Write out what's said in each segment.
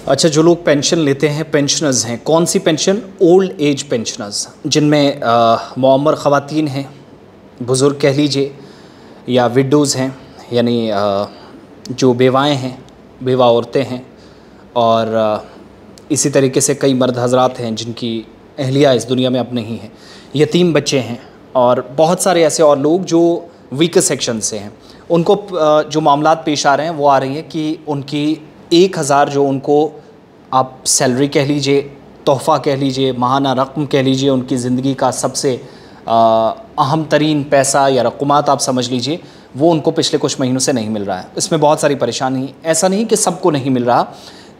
अच्छा, जो लोग पेंशन लेते हैं, पेंशनर्स हैं, कौन सी पेंशन? ओल्ड एज पेंशनर्स, जिनमें मुअम्मर ख़वातीन हैं, बुज़ुर्ग कह लीजिए, या विडोज़ हैं, यानी जो बेवाएँ हैं, बेवा औरतें हैं, और इसी तरीके से कई मर्द हज़रात हैं जिनकी अहलिया इस दुनिया में अब नहीं है, यतीम बच्चे हैं, और बहुत सारे ऐसे और लोग जो वीकर सेक्शन से हैं। उनको जो मामलात पेश आ रहे हैं वो आ रही है कि उनकी 1000 जो उनको आप सैलरी कह लीजिए, तोहफ़ा कह लीजिए, माहाना रकम कह लीजिए, उनकी ज़िंदगी का सबसे अहम तरीन पैसा या रकूमात आप समझ लीजिए, वो उनको पिछले कुछ महीनों से नहीं मिल रहा है। इसमें बहुत सारी परेशानी, ऐसा नहीं कि सबको नहीं मिल रहा,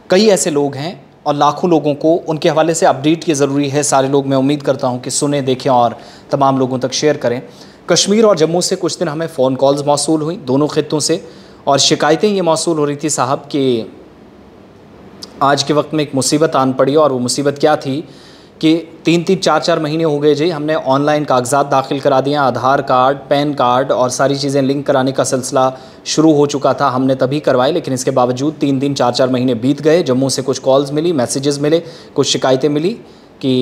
कई ऐसे लोग हैं और लाखों लोगों को उनके हवाले से अपडेट की ज़रूरी है। सारे लोग, मैं उम्मीद करता हूँ कि सुने, देखें और तमाम लोगों तक शेयर करें। कश्मीर और जम्मू से कुछ दिन हमें फ़ोन कॉल्स मौसूल हुई, दोनों खित्तों से, और शिकायतें ये मौसूल हो रही थी साहब कि आज के वक्त में एक मुसीबत आन पड़ी। और वो मुसीबत क्या थी कि 3-3, 4-4 महीने हो गए जी, हमने ऑनलाइन कागजात दाखिल करा दिए, आधार कार्ड, पैन कार्ड और सारी चीज़ें लिंक कराने का सिलसिला शुरू हो चुका था, हमने तभी करवाए, लेकिन इसके बावजूद 3-3, 4-4 महीने बीत गए। जम्मू से कुछ कॉल्स मिली, मैसेजेस मिले, कुछ शिकायतें मिली कि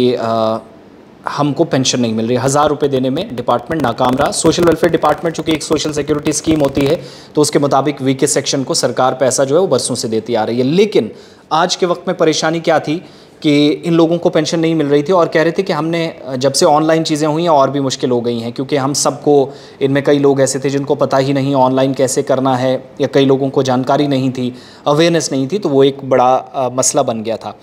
हमको पेंशन नहीं मिल रही। 1000 रुपये देने में डिपार्टमेंट नाकाम रहा। सोशल वेलफेयर डिपार्टमेंट चूँकि एक सोशल सिक्योरिटी स्कीम होती है, तो उसके मुताबिक वीके सेक्शन को सरकार पैसा जो है वो बरसों से देती आ रही है। लेकिन आज के वक्त में परेशानी क्या थी कि इन लोगों को पेंशन नहीं मिल रही थी, और कह रहे थे कि हमने जब से ऑनलाइन चीज़ें हुई हैं और भी मुश्किल हो गई हैं, क्योंकि हम सबको, इनमें कई लोग ऐसे थे जिनको पता ही नहीं ऑनलाइन कैसे करना है, या कई लोगों को जानकारी नहीं थी, अवेयरनेस नहीं थी, तो वो एक बड़ा मसला बन गया था।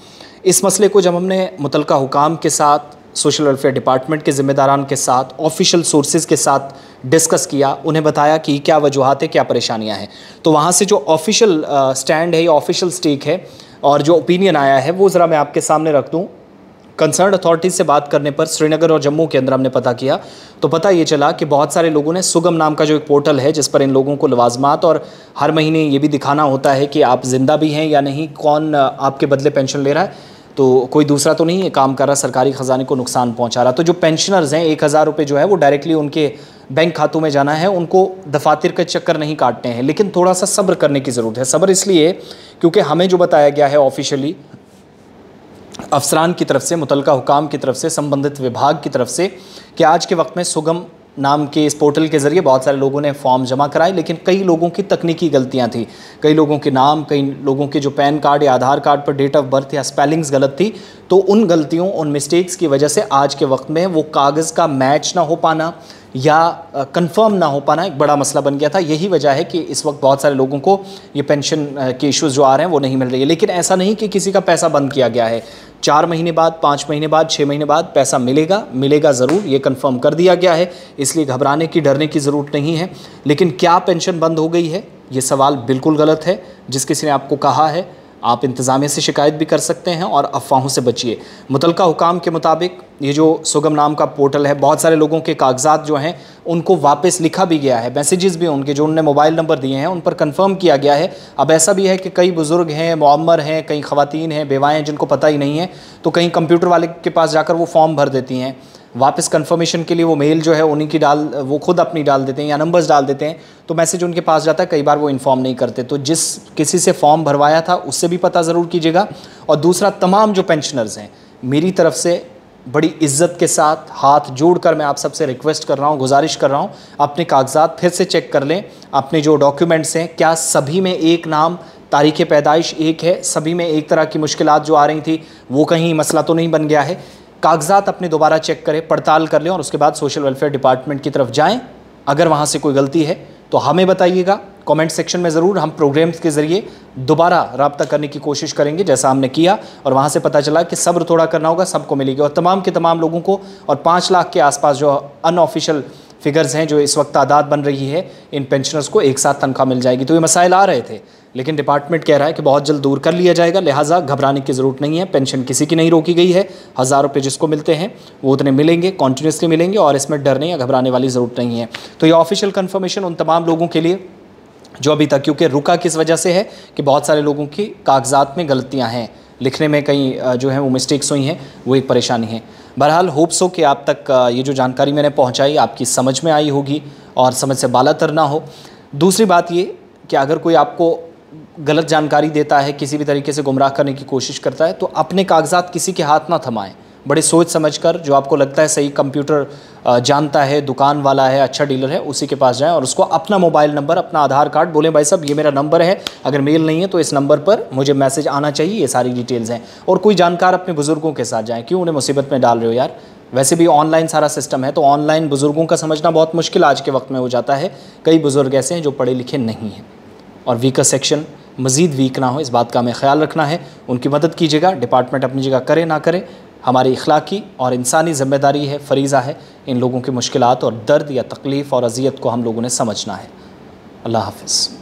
इस मसले को जब हमने मुतलका हुकाम के साथ, सोशल वेलफेयर डिपार्टमेंट के ज़िम्मेदारान के साथ, ऑफिशियल सोर्सेज़ के साथ डिस्कस किया, उन्हें बताया कि क्या वजूहात है, क्या परेशानियां हैं, तो वहाँ से जो ऑफिशियल स्टैंड है या ऑफिशियल स्टेक है और जो ओपिनियन आया है वो ज़रा मैं आपके सामने रख दूँ। कंसर्न अथॉरिटीज़ से बात करने पर श्रीनगर और जम्मू के अंदर हमने पता किया, तो पता ये चला कि बहुत सारे लोगों ने सुगम नाम का जो एक पोर्टल है जिस पर इन लोगों को लवाजमात और हर महीने ये भी दिखाना होता है कि आप ज़िंदा भी हैं या नहीं, कौन आपके बदले पेंशन ले रहा है, तो कोई दूसरा तो नहीं ये काम कर रहा, सरकारी ख़जाने को नुकसान पहुंचा रहा। तो जो पेंशनर्स हैं, 1000 रुपये जो है वो डायरेक्टली उनके बैंक खातों में जाना है, उनको दफातर के चक्कर नहीं काटने हैं। लेकिन थोड़ा सा सब्र करने की ज़रूरत है। सब्र इसलिए क्योंकि हमें जो बताया गया है ऑफिशियली अफसरान की तरफ से, मुतलका हुकाम की तरफ से, संबंधित विभाग की तरफ से, कि आज के वक्त में सुगम नाम के इस पोर्टल के ज़रिए बहुत सारे लोगों ने फॉर्म जमा कराए, लेकिन कई लोगों की तकनीकी गलतियां थी, कई लोगों के नाम, कई लोगों के जो पैन कार्ड या आधार कार्ड पर डेट ऑफ बर्थ या स्पेलिंग्स गलत थी, तो उन गलतियों, उन मिस्टेक्स की वजह से आज के वक्त में वो कागज़ का मैच ना हो पाना या कंफर्म ना हो पाना एक बड़ा मसला बन गया था। यही वजह है कि इस वक्त बहुत सारे लोगों को ये पेंशन के इश्यूज़ जो आ रहे हैं वो नहीं मिल रही है। लेकिन ऐसा नहीं कि किसी का पैसा बंद किया गया है। 4 महीने बाद, 5 महीने बाद, 6 महीने बाद पैसा मिलेगा ज़रूर, ये कंफर्म कर दिया गया है, इसलिए घबराने की, डरने की ज़रूरत नहीं है। लेकिन क्या पेंशन बंद हो गई है, ये सवाल बिल्कुल गलत है। जिस किसी ने आपको कहा है, आप इंतज़ामिया से शिकायत भी कर सकते हैं और अफवाहों से बचिए। मुतलका हुकाम के मुताबिक ये जो सुगम नाम का पोर्टल है, बहुत सारे लोगों के कागजात जो हैं उनको वापस लिखा भी गया है, मैसेजेस भी उनके जो उन्होंने मोबाइल नंबर दिए हैं उन पर कंफर्म किया गया है। अब ऐसा भी है कि कई बुज़ुर्ग हैं, मुअम्मर हैं, कई ख़वातीन हैं, बेवाएँ हैं, जिनको पता ही नहीं है, तो कहीं कंप्यूटर वाले के पास जाकर वो फॉर्म भर देती हैं, वापस कंफर्मेशन के लिए वो मेल जो है उन्हीं की वो खुद अपनी डाल देते हैं या नंबर्स डाल देते हैं, तो मैसेज उनके पास जाता है, कई बार वो इन्फॉर्म नहीं करते। तो जिस किसी से फॉर्म भरवाया था उससे भी पता ज़रूर कीजिएगा। और दूसरा, तमाम जो पेंशनर्स हैं, मेरी तरफ से बड़ी इज्जत के साथ हाथ जोड़कर मैं आप सबसे रिक्वेस्ट कर रहा हूँ, गुजारिश कर रहा हूँ, अपने कागजात फिर से चेक कर लें। अपने जो डॉक्यूमेंट्स हैं, क्या सभी में एक नाम, तारीख़ पैदाइश एक है, सभी में एक तरह की मुश्किलात जो आ रही थी वो कहीं मसला तो नहीं बन गया है। कागजात अपने दोबारा चेक करें, पड़ताल कर लें और उसके बाद सोशल वेलफेयर डिपार्टमेंट की तरफ जाएं। अगर वहाँ से कोई गलती है तो हमें बताइएगा कमेंट सेक्शन में, ज़रूर हम प्रोग्राम्स के ज़रिए दोबारा रब्ता करने की कोशिश करेंगे जैसा हमने किया, और वहाँ से पता चला कि सब्र थोड़ा करना होगा, सबको मिलेगी। और तमाम के तमाम लोगों को, और 5 लाख के आसपास जो अनऑफिशियल फिगर्स हैं, जो इस वक्त तादाद बन रही है, इन पेंशनर्स को एक साथ तनख्वाह मिल जाएगी। तो ये मसाइल आ रहे थे, लेकिन डिपार्टमेंट कह रहा है कि बहुत जल्द दूर कर लिया जाएगा, लिहाजा घबराने की ज़रूरत नहीं है। पेंशन किसी की नहीं रोकी गई है, 1000 रुपये जिसको मिलते हैं वो उतने मिलेंगे, कॉन्टीन्यूसली मिलेंगे, और इसमें डरने या घबराने वाली ज़रूरत नहीं है। तो ये ऑफिशियल कन्फर्मेशन उन तमाम लोगों के लिए जो अभी तक, क्योंकि रुका किस वजह से है कि बहुत सारे लोगों की कागजात में गलतियाँ हैं, लिखने में कहीं जो है वो मिस्टेक्स हुई हैं, वो एक परेशानी है। बहरहाल होप्स हो कि आप तक ये जो जानकारी मैंने पहुंचाई आपकी समझ में आई होगी और समझ से बालातर ना हो। दूसरी बात ये कि अगर कोई आपको गलत जानकारी देता है, किसी भी तरीके से गुमराह करने की कोशिश करता है, तो अपने कागजात किसी के हाथ ना थमाएं। बड़े सोच समझकर, जो आपको लगता है सही कंप्यूटर जानता है, दुकान वाला है, अच्छा डीलर है, उसी के पास जाएं और उसको अपना मोबाइल नंबर, अपना आधार कार्ड बोलें, भाई साहब ये मेरा नंबर है, अगर मेल नहीं है तो इस नंबर पर मुझे मैसेज आना चाहिए, ये सारी डिटेल्स हैं। और कोई जानकार अपने बुज़ुर्गों के साथ जाएँ, क्यों उन्हें मुसीबत में डाल रहे हो यार। वैसे भी ऑनलाइन सारा सिस्टम है, तो ऑनलाइन बुज़ुर्गों का समझना बहुत मुश्किल आज के वक्त में हो जाता है। कई बुज़ुर्ग ऐसे हैं जो पढ़े लिखे नहीं हैं। और वीकर सेक्शन मज़ीद वीक ना हो, इस बात का हमें ख्याल रखना है। उनकी मदद कीजिएगा। डिपार्टमेंट अपनी जगह करे ना करे, हमारी इखलाकी और इंसानी ज़िम्मेदारी है, फ़रीज़ा है, इन लोगों की मुश्किलात और दर्द या तकलीफ़ और अज़ियत को हम लोगों ने समझना है। अल्लाह हाफ़िज़।